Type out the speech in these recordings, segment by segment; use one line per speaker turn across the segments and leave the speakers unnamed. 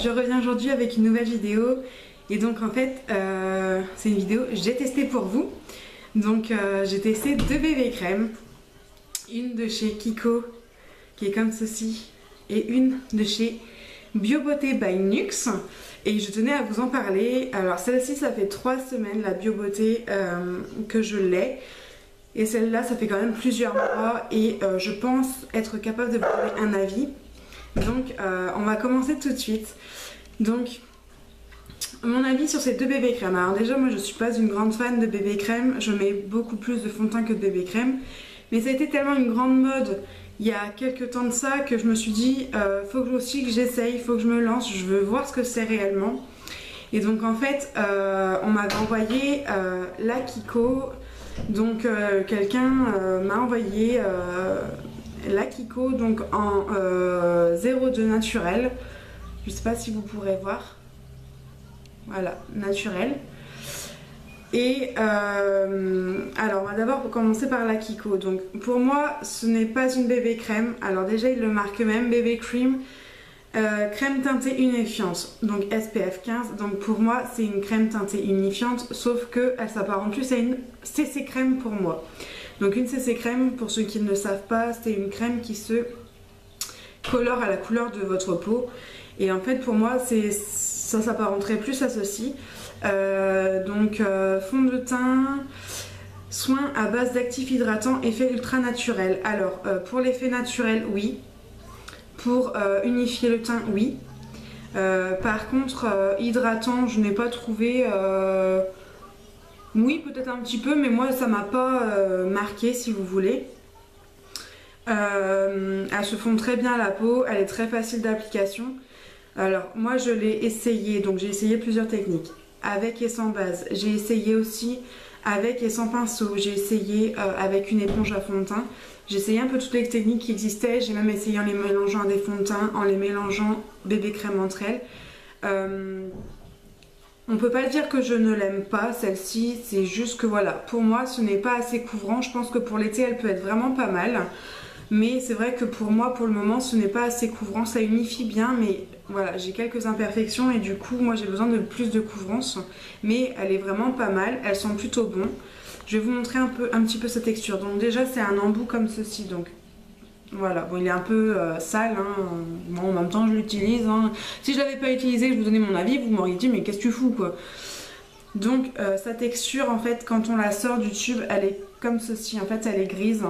je reviens aujourd'hui avec une nouvelle vidéo. Et donc en fait, c'est une vidéo que j'ai testée pour vous. Donc j'ai testé deux bébés crèmes. Une de chez Kiko, qui est comme ceci, et une de chez BioBeauté by Nux. Et je tenais à vous en parler. Alors celle-ci, ça fait 3 semaines, la BioBeauté, que je l'ai. Et celle-là, ça fait quand même plusieurs mois. Et je pense être capable de vous donner un avis. Donc on va commencer tout de suite. Donc mon avis sur ces deux bébés crèmes. Alors déjà moi je suis pas une grande fan de bébé crème. Je mets beaucoup plus de fond de teint que de bébé crème. Mais ça a été tellement une grande mode il y a quelques temps de ça que je me suis dit faut que aussi que j'essaye, faut que je me lance, je veux voir ce que c'est réellement. Et donc en fait on m'avait envoyé la Kiko. Donc quelqu'un m'a envoyé la Kiko donc en 02 naturel. Je sais pas si vous pourrez voir. Voilà, naturel. Et alors on va d'abord commencer par la Kiko. Donc pour moi ce n'est pas une bébé crème. Alors déjà il le marque même, bébé cream, crème teintée unifiante, donc SPF 15. Donc pour moi c'est une crème teintée unifiante, sauf que elle s'apparente plus à une CC crème pour moi. Donc une CC crème, pour ceux qui ne le savent pas, c'est une crème qui se colore à la couleur de votre peau. Et en fait pour moi ça s'apparenterait plus à ceci. Fond de teint, soin à base d'actifs hydratants, effet ultra naturel. Alors pour l'effet naturel oui, pour unifier le teint oui. Par contre hydratant je n'ai pas trouvé. Oui peut-être un petit peu, mais moi ça m'a pas marqué si vous voulez. Elle se fond très bien à la peau, elle est très facile d'application. Alors moi je l'ai essayé, donc j'ai essayé plusieurs techniques, avec et sans base. J'ai essayé aussi avec et sans pinceau, j'ai essayé avec une éponge à fond de teint. J'ai essayé un peu toutes les techniques qui existaient, j'ai même essayé en les mélangeant à des fonds de teint, en les mélangeant bébé crème entre elles. On peut pas dire que je ne l'aime pas celle-ci, c'est juste que voilà, pour moi ce n'est pas assez couvrant. Je pense que pour l'été elle peut être vraiment pas mal. Mais c'est vrai que pour moi, pour le moment, ce n'est pas assez couvrant. Ça unifie bien, mais voilà, j'ai quelques imperfections et du coup, moi, j'ai besoin de plus de couvrance. Mais elle est vraiment pas mal. Elles sont plutôt bonnes. Je vais vous montrer un petit peu sa texture. Donc déjà, c'est un embout comme ceci. Donc voilà, bon, il est un peu sale. Hein. Bon, en même temps, je l'utilise. Hein. Si je l'avais pas utilisé, je vous donnais mon avis, vous m'auriez dit, mais qu'est-ce que tu fous, quoi. Donc sa texture, en fait, quand on la sort du tube, elle est comme ceci. En fait, elle est grise.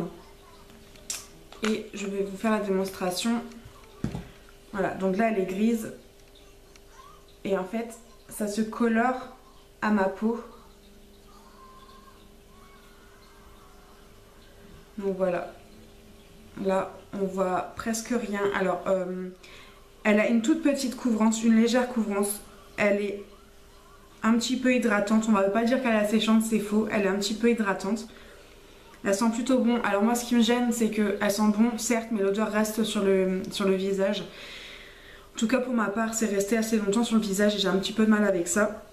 Et je vais vous faire la démonstration. Voilà, donc là elle est grise. Et en fait, ça se colore à ma peau. Donc voilà. Là, on voit presque rien. Alors, elle a une toute petite couvrance, une légère couvrance. Elle est un petit peu hydratante. On va pas dire qu'elle est séchante, c'est faux. Elle est un petit peu hydratante. Elle sent plutôt bon. Alors moi ce qui me gêne c'est qu'elle sent bon certes, mais l'odeur reste sur le visage. En tout cas pour ma part c'est resté assez longtemps sur le visage et j'ai un petit peu de mal avec ça.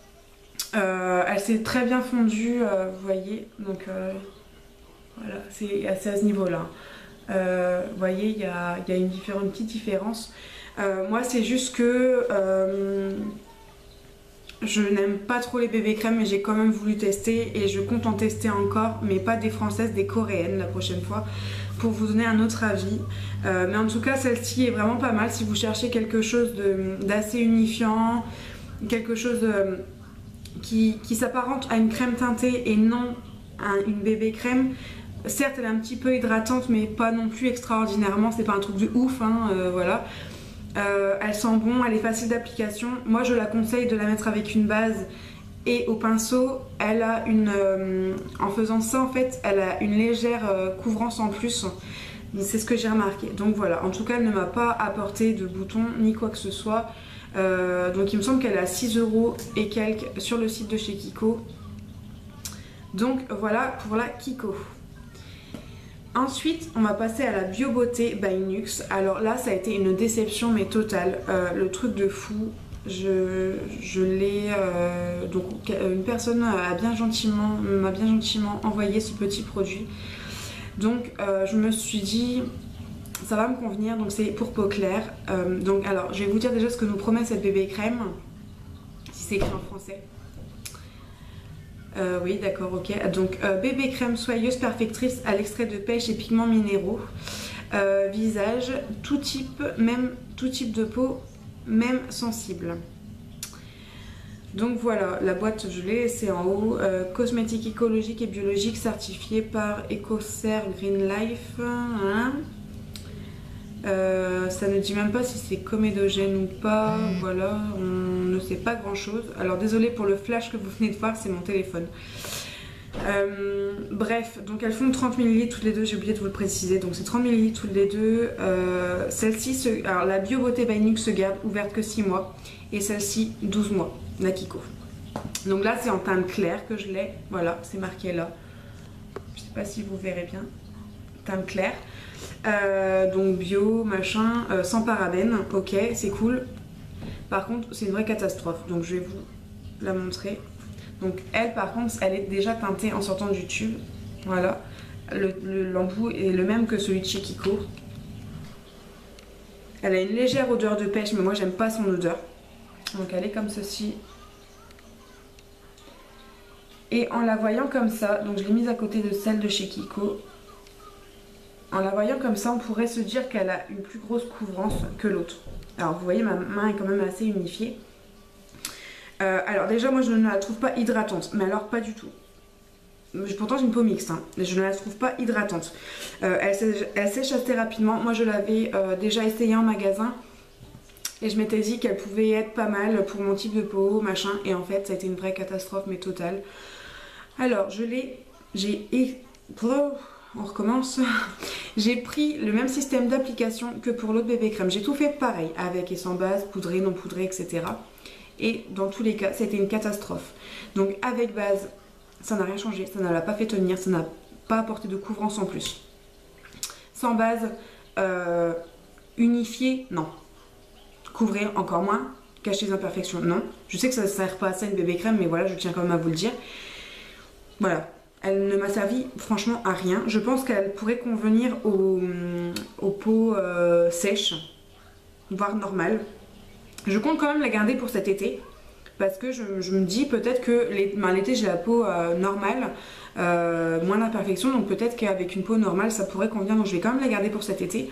Elle s'est très bien fondue, vous voyez. Donc voilà, c'est assez à ce niveau là. Vous voyez il y a une petite différence. Moi c'est juste que je n'aime pas trop les bébés crèmes mais j'ai quand même voulu tester et je compte en tester encore, mais pas des françaises, des coréennes la prochaine fois pour vous donner un autre avis. Mais en tout cas celle-ci est vraiment pas mal si vous cherchez quelque chose d'assez unifiant, quelque chose qui s'apparente à une crème teintée et non à une bébé crème. Certes elle est un petit peu hydratante mais pas non plus extraordinairement, c'est pas un truc de ouf hein, voilà. Elle sent bon, elle est facile d'application. Moi je la conseille de la mettre avec une base et au pinceau. Elle a en faisant ça en fait, elle a une légère couvrance en plus. C'est ce que j'ai remarqué. Donc voilà, en tout cas elle ne m'a pas apporté de boutons ni quoi que ce soit. Donc il me semble qu'elle est à 6 € et quelques sur le site de chez Kiko. Donc voilà pour la Kiko. Ensuite, on va passer à la BioBeauté by Nux. Alors là, ça a été une déception mais totale. Le truc de fou. Je l'ai... donc une personne m'a bien gentiment envoyé ce petit produit. Donc je me suis dit... ça va me convenir, donc c'est pour peau claire. Donc alors je vais vous dire déjà ce que nous promet cette bébé crème, si c'est écrit en français. Oui d'accord, ok. Donc bébé crème soyeuse perfectrice à l'extrait de pêche et pigments minéraux. Visage, tout type de peau, même sensible. Donc voilà, la boîte je l'ai laissée en haut. Cosmétique écologique et biologique certifié par EcoCert Green Life. Hein. Ça ne dit même pas si c'est comédogène ou pas. Voilà, on ne sait pas grand chose. Alors désolé pour le flash que vous venez de voir, c'est mon téléphone. Bref, donc elles font 30 ml toutes les deux, j'ai oublié de vous le préciser, donc c'est 30 ml toutes les deux. Celle-ci, alors la Bio Beauté by NYX se garde ouverte que 6 mois et celle-ci 12 mois, la Kiko. Donc là c'est en teinte claire que je l'ai, voilà, c'est marqué là. Je sais pas si vous verrez bien, teinte claire. Donc bio, machin, sans parabènes, ok, c'est cool. Par contre c'est une vraie catastrophe, donc je vais vous la montrer. Donc elle par contre elle est déjà teintée en sortant du tube. Voilà. L'embout est le même que celui de chez Kiko. Elle a une légère odeur de pêche mais moi j'aime pas son odeur. Donc elle est comme ceci. Et en la voyant comme ça, donc je l'ai mise à côté de celle de chez Kiko. En la voyant comme ça on pourrait se dire qu'elle a une plus grosse couvrance que l'autre. Alors vous voyez ma main est quand même assez unifiée. Alors déjà moi je ne la trouve pas hydratante, mais alors pas du tout. Pourtant j'ai une peau mixte, hein, mais je ne la trouve pas hydratante. Elle sèche assez rapidement. Moi je l'avais déjà essayé en magasin et je m'étais dit qu'elle pouvait être pas mal pour mon type de peau, machin, et en fait ça a été une vraie catastrophe mais totale. Alors on recommence. J'ai pris le même système d'application que pour l'autre bébé crème. J'ai tout fait pareil, avec et sans base, poudré, non poudré, etc. Et dans tous les cas, c'était une catastrophe. Donc avec base, ça n'a rien changé, ça ne l'a pas fait tenir, ça n'a pas apporté de couvrance en plus. Sans base, unifié, non. Couvrir, encore moins. Cacher les imperfections, non. Je sais que ça ne sert pas à ça une bébé crème, mais voilà, je tiens quand même à vous le dire. Voilà. Elle ne m'a servi franchement à rien. Je pense qu'elle pourrait convenir aux peaux sèches, voire normales. Je compte quand même la garder pour cet été parce que je me dis peut-être que l'été j'ai la peau normale, moins d'imperfections, donc peut-être qu'avec une peau normale ça pourrait convenir, donc je vais quand même la garder pour cet été.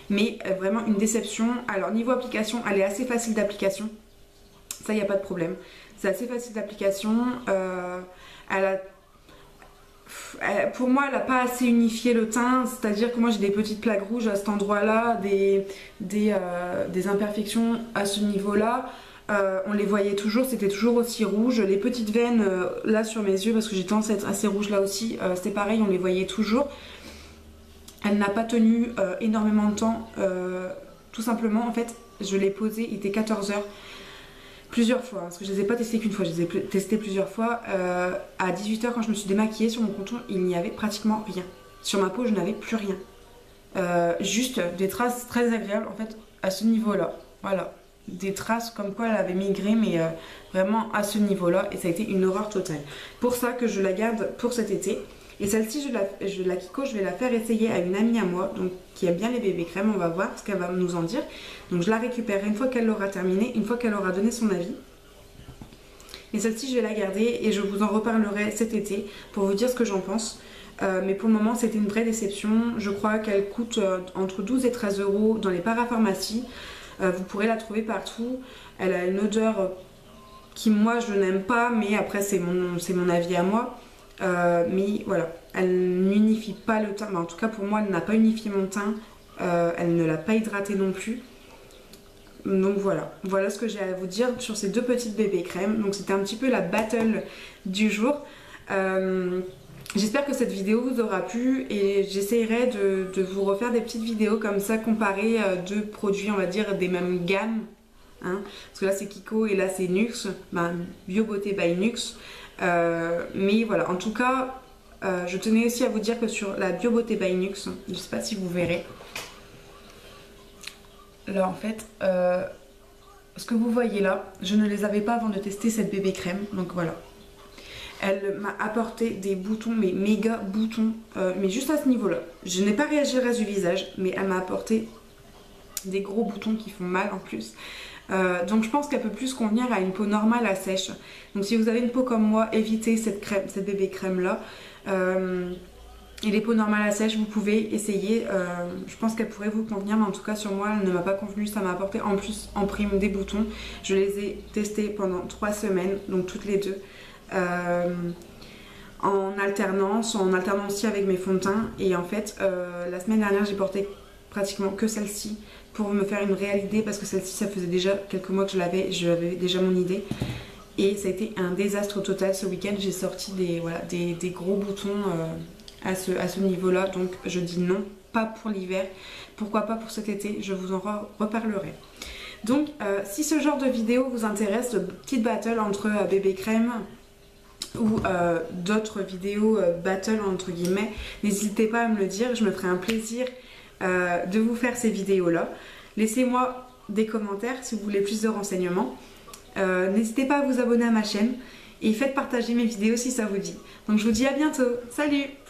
Mais vraiment une déception. Alors niveau application, elle est assez facile d'application, ça il n'y a pas de problème. C'est assez facile d'application. Pour moi elle n'a pas assez unifié le teint, c'est-à-dire que moi j'ai des petites plaques rouges à cet endroit là, des imperfections à ce niveau là, on les voyait toujours, c'était toujours aussi rouge. Les petites veines là sur mes yeux, parce que j'ai tendance à être assez rouge là aussi, c'était pareil, on les voyait toujours. Elle n'a pas tenu énormément de temps, tout simplement en fait je l'ai posée, il était 14 h. Plusieurs fois, parce que je ne les ai pas testés qu'une fois, je les ai testés plusieurs fois. À 18 h quand je me suis démaquillée sur mon contour, il n'y avait pratiquement rien. Sur ma peau, je n'avais plus rien. Juste des traces très agréables en fait à ce niveau-là. Voilà, des traces comme quoi elle avait migré, mais vraiment à ce niveau-là, et ça a été une horreur totale. Pour ça que je la garde pour cet été. Et celle-ci, la Kiko, je vais la faire essayer à une amie à moi, donc qui aime bien les bébés crèmes. On va voir ce qu'elle va nous en dire. Donc je la récupérerai une fois qu'elle l'aura terminée, une fois qu'elle aura donné son avis. Et celle-ci, je vais la garder et je vous en reparlerai cet été pour vous dire ce que j'en pense. Mais pour le moment, c'était une vraie déception. Je crois qu'elle coûte entre 12 et 13 € dans les parapharmacies. Vous pourrez la trouver partout. Elle a une odeur qui, moi, je n'aime pas, mais après, c'est mon avis à moi. Mais voilà, elle n'unifie pas le teint, mais en tout cas pour moi elle n'a pas unifié mon teint, elle ne l'a pas hydraté non plus. Donc voilà ce que j'ai à vous dire sur ces deux petites bébés crèmes. Donc c'était un petit peu la battle du jour. J'espère que cette vidéo vous aura plu et j'essaierai de vous refaire des petites vidéos comme ça, comparer deux produits on va dire des mêmes gammes. Hein, parce que là c'est Kiko et là c'est NYX, Bio Beauté by NYX. Mais voilà, en tout cas, je tenais aussi à vous dire que sur la Bio Beauté by NYX, je ne sais pas si vous verrez, là en fait, ce que vous voyez là, je ne les avais pas avant de tester cette bébé crème, donc voilà. Elle m'a apporté des boutons, mais méga boutons, mais juste à ce niveau-là. Je n'ai pas réagi au reste du visage, mais elle m'a apporté des gros boutons qui font mal en plus. Donc je pense qu'elle peut plus convenir à une peau normale à sèche. Donc si vous avez une peau comme moi, évitez cette crème, cette bébé crème là. Et les peaux normales à sèche, vous pouvez essayer. Je pense qu'elle pourrait vous convenir, mais en tout cas sur moi, elle ne m'a pas convenu. Ça m'a apporté en plus en prime des boutons. Je les ai testés pendant 3 semaines, donc toutes les deux. En alternant aussi avec mes fonds de teint. Et en fait, la semaine dernière, j'ai porté pratiquement que celle-ci pour me faire une réelle idée, parce que celle-ci, ça faisait déjà quelques mois que j'avais déjà mon idée. Et ça a été un désastre total ce week-end. J'ai sorti des gros boutons à ce niveau-là. Donc je dis non, pas pour l'hiver. Pourquoi pas pour cet été, je vous en reparlerai. Donc si ce genre de vidéo vous intéresse, de petite battle entre bébé crème ou d'autres vidéos battle entre guillemets, n'hésitez pas à me le dire, je me ferai un plaisir de vous faire ces vidéos là. Laissez-moi des commentaires si vous voulez plus de renseignements. N'hésitez pas à vous abonner à ma chaîne et faites partager mes vidéos si ça vous dit. Donc je vous dis à bientôt, salut!